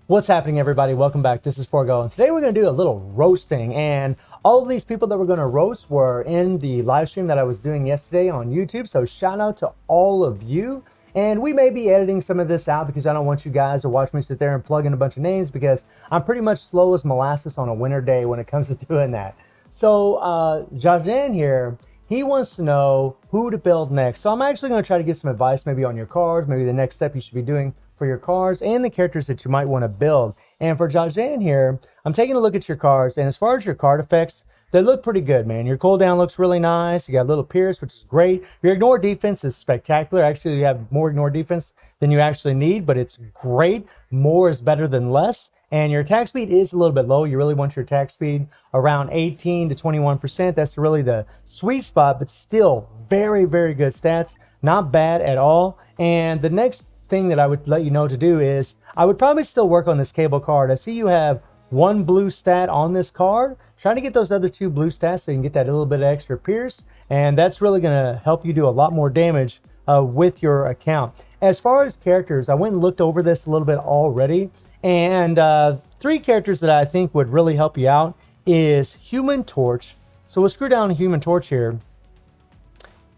What's happening, everybody? Welcome back. This is Forgo, and today we're going to do a little roasting. And all of these people that we're going to roast were in the live stream that I was doing yesterday on YouTube. So shout out to all of you. And we may be editing some of this out because I don't want you guys to watch me sit there and plug in a bunch of names, because I'm pretty much slow as molasses on a winter day when it comes to doing that. So Jajan here, he wants to know who to build next. So I'm actually going to try to get some advice maybe on your cards, maybe the next step you should be doing for your cards and the characters that you might want to build. And for Jajan here, I'm taking a look at your cards, and as far as your card effects, they look pretty good, man. Your cooldown looks really nice. You got little Pierce, which is great. Your ignore defense is spectacular. Actually, you have more ignore defense than you actually need, but it's great. More is better than less. And your attack speed is a little bit low. You really want your attack speed around 18 to 21%. That's really the sweet spot, but still very, very good stats. Not bad at all. And the next thing that I would let you know to do is I would probably still work on this cable card. I see you have one blue stat on this card. Try to get those other two blue stats so you can get that little bit of extra Pierce, and that's really going to help you do a lot more damage with your account. As far as characters, I went and looked over this a little bit already, and three characters that I think would really help you out is Human Torch. So we'll screw down Human Torch here.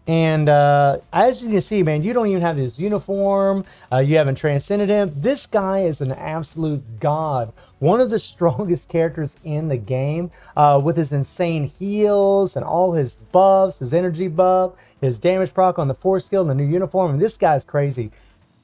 And as you can see, man, you don't even have his uniform. You haven't transcended him. This guy is an absolute god. One of the strongest characters in the game, with his insane heals and all his buffs, his energy buff, his damage proc on the force skill, and the new uniform. And this guy's crazy.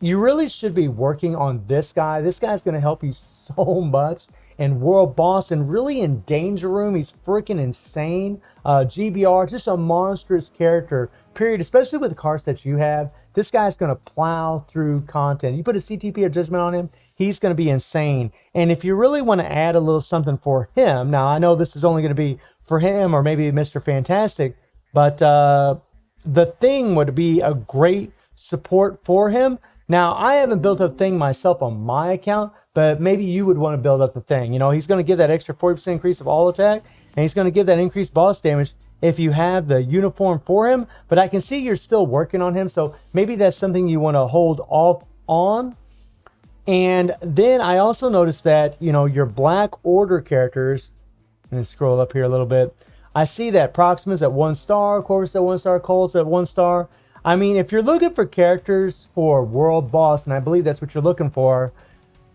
You really should be working on this guy. This guy's going to help you so much in World Boss, and really in Danger Room. He's freaking insane. GBR, just a monstrous character, period. Especially with the cards that you have, this guy's going to plow through content. You put a CTP or Judgment on him, he's going to be insane. And if you really want to add a little something for him, now I know this is only going to be for him or maybe Mr. Fantastic, but the Thing would be a great support for him. Now, I haven't built a Thing myself on my account, but maybe you would want to build up the Thing. You know, he's going to give that extra 40% increase of all attack, and he's going to give that increased boss damage if you have the uniform for him. But I can see you're still working on him, so maybe that's something you want to hold off on. And then I also noticed that, you know, your Black Order characters, let me scroll up here a little bit. I see that Proximus at 1 star, Corvus at 1 star, Coles at 1 star. I mean, if you're looking for characters for World Boss, and I believe that's what you're looking for,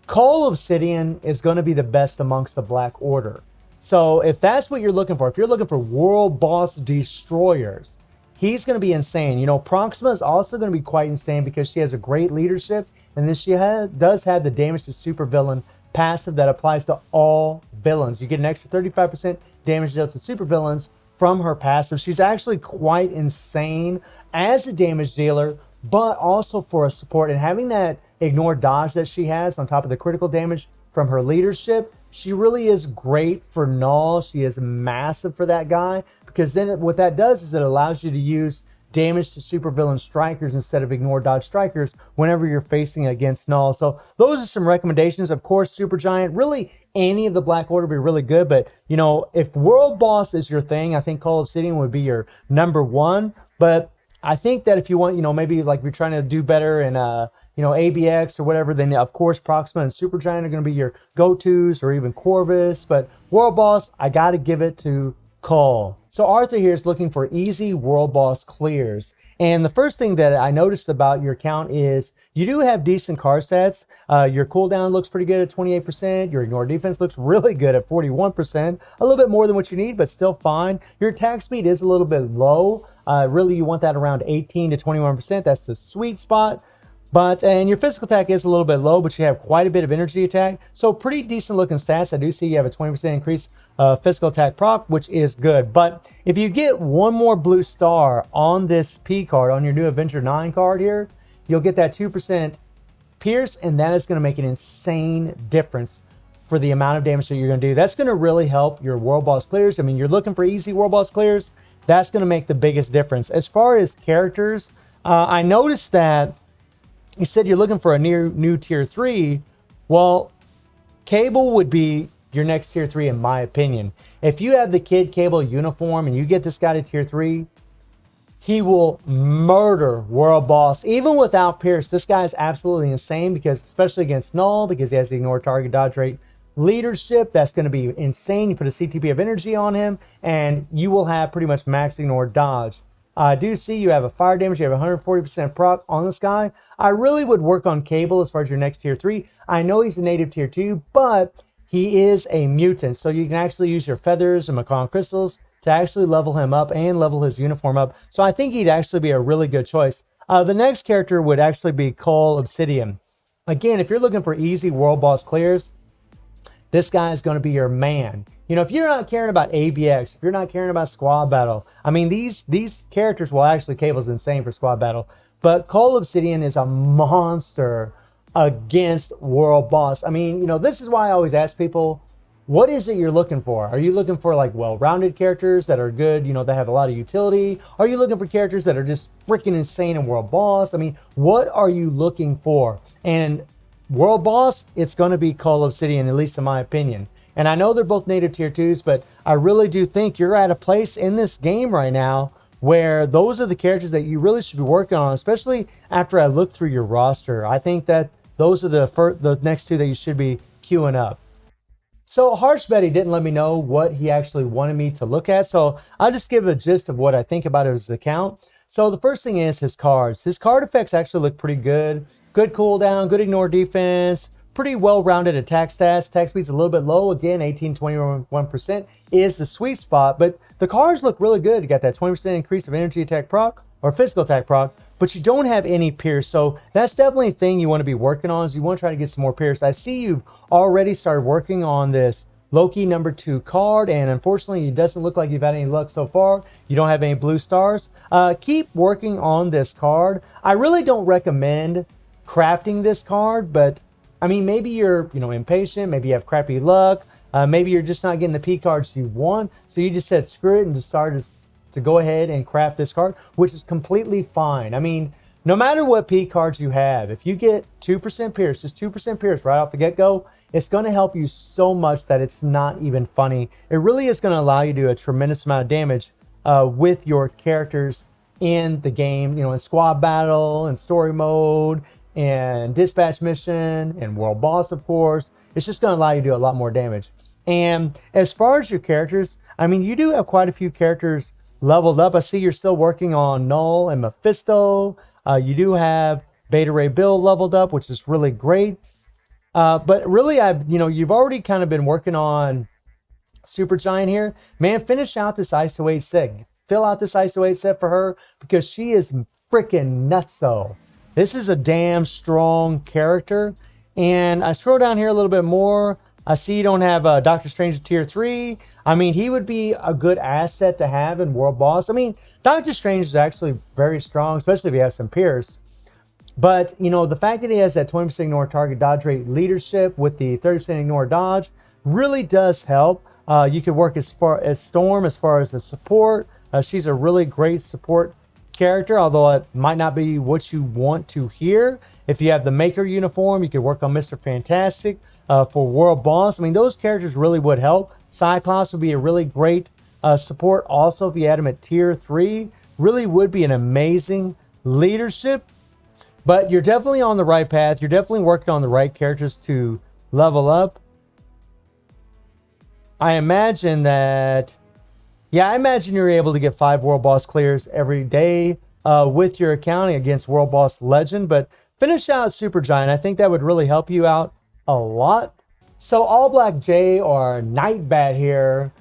Cull Obsidian is going to be the best amongst the Black Order. So if that's what you're looking for, if you're looking for World Boss destroyers, he's going to be insane. You know, Proxima is also going to be quite insane because she has a great leadership, and then she does have the damage to supervillain passive that applies to all villains. You get an extra 35% damage dealt to supervillains from her passive. She's actually quite insane as a damage dealer, but also for a support. And having that ignore dodge that she has on top of the critical damage from her leadership, she really is great for Null. She is massive for that guy, because then what that does is it allows you to use damage to supervillain strikers instead of ignore dodge strikers whenever you're facing against Null. So those are some recommendations. Of course, Supergiant, really any of the Black Order would be really good, but you know, if World Boss is your thing, I think Cull Obsidian would be your number one. But I think that if you want, you know, maybe like you're trying to do better in you know, ABX or whatever, then of course Proxima and Supergiant are going to be your go-tos, or even Corvus. But World Boss, I got to give it to Cull. So Arthur here is looking for easy World Boss clears. And the first thing that I noticed about your account is you do have decent card stats. Your cooldown looks pretty good at 28%. Your ignore defense looks really good at 41%. A little bit more than what you need, but still fine. Your attack speed is a little bit low. Really, you want that around 18 to 21%. That's the sweet spot. And your physical attack is a little bit low, but you have quite a bit of energy attack. So pretty decent looking stats. I do see you have a 20% increase physical attack proc, which is good. But if you get one more blue star on this P card, on your new Avenger 9 card here, you'll get that 2% Pierce, and that is going to make an insane difference for the amount of damage that you're going to do. That's going to really help your World Boss clears. I mean, you're looking for easy World Boss clears. That's going to make the biggest difference. As far as characters, I noticed that you said you're looking for a new tier 3. Well, Cable would be your next tier 3 in my opinion. If you have the Kid Cable uniform and you get this guy to tier 3, He will murder World Boss. Even without Pierce, this guy is absolutely insane because, especially against Null, because he has the ignore target dodge rate leadership, that's going to be insane. You put a CTP of energy on him, and you will have pretty much max ignore dodge. I do see you have a fire damage, you have 140% proc on this guy. I really would work on Cable as far as your next tier 3. I know he's a native tier 2, but he is a mutant, so you can actually use your feathers and Macron crystals to actually level him up and level his uniform up. So I think he'd actually be a really good choice. The next character would actually be Cull Obsidian. Again, if you're looking for easy world boss clears, this guy is going to be your man. You know, if you're not caring about ABX, if you're not caring about squad battle, I mean, these characters, well, actually, Cable's insane for squad battle, but Cull Obsidian is a monster against world boss. I mean, you know, this is why I always ask people, what is it you're looking for? Are you looking for like well-rounded characters that are good, you know, that have a lot of utility? Are you looking for characters that are just freaking insane in world boss? I mean, what are you looking for? And world boss, it's going to be Cull Obsidian, at least in my opinion. And I know they're both native tier 2s, but I really do think you're at a place in this game right now where those are the characters that you really should be working on, especially after I look through your roster. I think that those are the next two that you should be queuing up. So Harsh Betty didn't let me know what he actually wanted me to look at, so I'll just give a gist of what I think about his account. So the first thing is his cards. His card effects actually look pretty good. Good cooldown, good ignore defense, pretty well-rounded attack stats. Attack speed's a little bit low. Again, 18-21% is the sweet spot, but the cards look really good. You got that 20% increase of energy attack proc, or physical attack proc, but you don't have any pierce. So that's definitely a thing you want to be working on, is you want to try to get some more pierce. I see you've already started working on this Loki number 2 card, and unfortunately it doesn't look like you've had any luck so far. You don't have any blue stars. Keep working on this card. I really don't recommend crafting this card, but I mean, maybe you're, you know, impatient, maybe you have crappy luck, maybe you're just not getting the P cards you want, so you just said screw it and decided to go ahead and craft this card, which is completely fine. I mean, no matter what P cards you have, if you get 2% pierce, just 2% pierce right off the get-go, it's going to help you so much that it's not even funny. It really is going to allow you to do a tremendous amount of damage with your characters in the game, you know, in squad battle, in story mode, and dispatch mission, and world boss, of course. It's just going to allow you to do a lot more damage. And as far as your characters, I mean, you do have quite a few characters leveled up. I see you're still working on Null and Mephisto. You do have Beta Ray Bill leveled up, which is really great. But really, you've already kind of been working on Supergiant here. Man, finish out this ISO 8 set. Fill out this ISO 8 set for her, because she is freaking nutso. This is a damn strong character. And I scroll down here a little bit more. I see you don't have Doctor Strange at tier 3. I mean, he would be a good asset to have in World Boss. I mean, Doctor Strange is actually very strong, especially if he has some Pierce. But, you know, the fact that he has that 20% ignore target dodge rate leadership with the 30% ignore dodge really does help. You could work as far as Storm as far as the support. She's a really great support character, although it might not be what you want to hear. If you have the Maker uniform, you could work on Mr. Fantastic for World Boss. I mean, those characters really would help. Cyclops would be a really great support also if you had him at tier 3. Really would be an amazing leadership. But you're definitely on the right path. You're definitely working on the right characters to level up. I imagine you're able to get 5 World Boss clears every day with your account against World Boss Legend. But finish out Supergiant. I think that would really help you out a lot. So All Black J, or Nightbat here,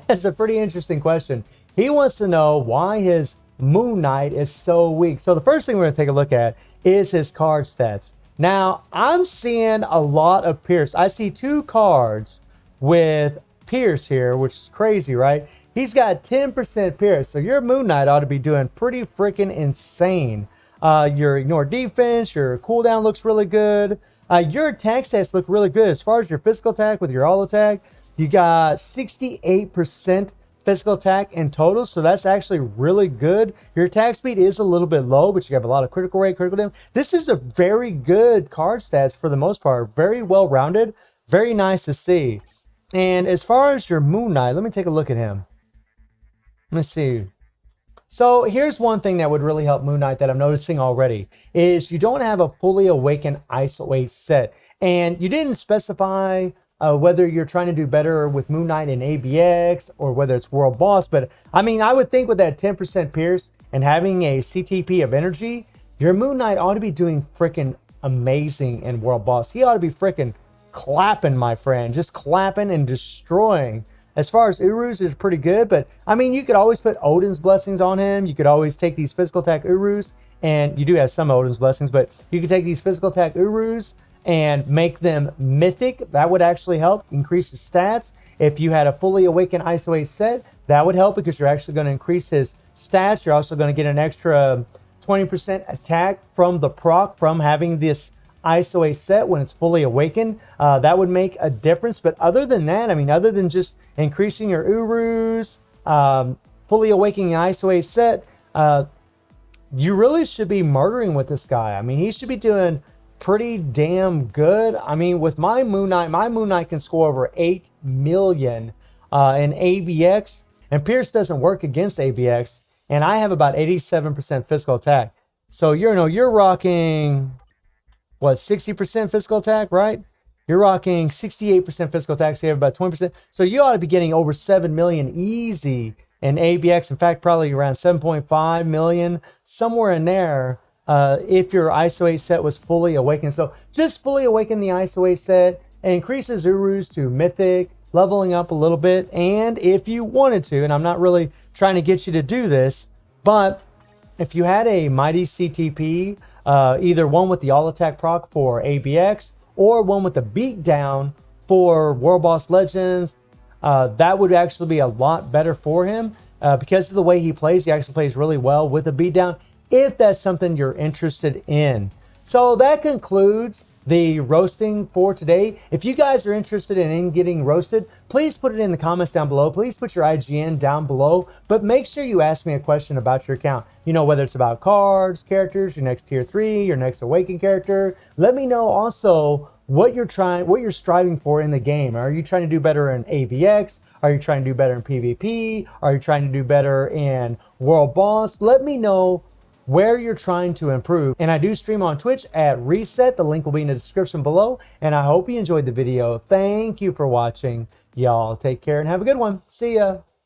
has a pretty interesting question. He wants to know why his Moon Knight is so weak. So the first thing we're going to take a look at is his card stats. Now, I'm seeing a lot of Pierce. I see 2 cards with Pierce here, which is crazy, right? He's got 10% Pierce, so your Moon Knight ought to be doing pretty freaking insane. Your ignore defense, your cooldown looks really good. Your attack stats look really good. As far as your physical attack with your all attack, you got 68% physical attack in total, so that's actually really good. Your attack speed is a little bit low, but you have a lot of critical rate, critical damage. This is a very good card stats for the most part. Very well rounded, very nice to see. And as far as your Moon Knight, let me take a look at him. Let's see. So here's one thing that would really help Moon Knight that I'm noticing already is you don't have a fully awakened isolate set. And you didn't specify whether you're trying to do better with Moon Knight in ABX or whether it's World Boss. But I mean, I would think with that 10% Pierce and having a CTP of energy, your Moon Knight ought to be doing freaking amazing in World Boss. He ought to be freaking clapping, my friend, just clapping and destroying. As far as Urus is pretty good, but I mean, you could always put Odin's blessings on him. You could always take these physical attack Urus, and you do have some Odin's blessings, but you could take these physical attack Urus and make them mythic. That would actually help increase his stats. If you had a fully awakened isolate set, that would help because you're actually going to increase his stats. You're also going to get an extra 20% attack from the proc from having this ISO set when it's fully awakened. That would make a difference. But other than that, I mean, other than just increasing your Urus, fully awakening ISO set, you really should be murdering with this guy. I mean, he should be doing pretty damn good. I mean, with my Moon Knight can score over 8 million in ABX, and Pierce doesn't work against ABX, and I have about 87% physical attack. So you're rocking what, 60% physical attack, right? You're rocking 68% physical attack, so you have about 20%. So you ought to be getting over 7 million easy in ABX. In fact, probably around 7.5 million, somewhere in there, if your ISO 8 set was fully awakened. So just fully awaken the ISO 8 set, and increases Urus to Mythic, leveling up a little bit. And if you wanted to, and I'm not really trying to get you to do this, but if you had a Mighty CTP, either one with the all attack proc for ABX or one with the beatdown for World Boss Legends, that would actually be a lot better for him because of the way he plays. He actually plays really well with a beatdown if that's something you're interested in. So that concludes the roasting for today. If you guys are interested in getting roasted, please put it in the comments down below. Please put your IGN down below, but make sure you ask me a question about your account. You know, whether it's about cards, characters, your next tier 3, your next awakened character. Let me know also what you're striving for in the game. Are you trying to do better in ABX? Are you trying to do better in PvP? Are you trying to do better in World Boss? Let me know where you're trying to improve. And I do stream on Twitch at Reset. The link will be in the description below. And I hope you enjoyed the video. Thank you for watching. Y'all take care and have a good one. See ya.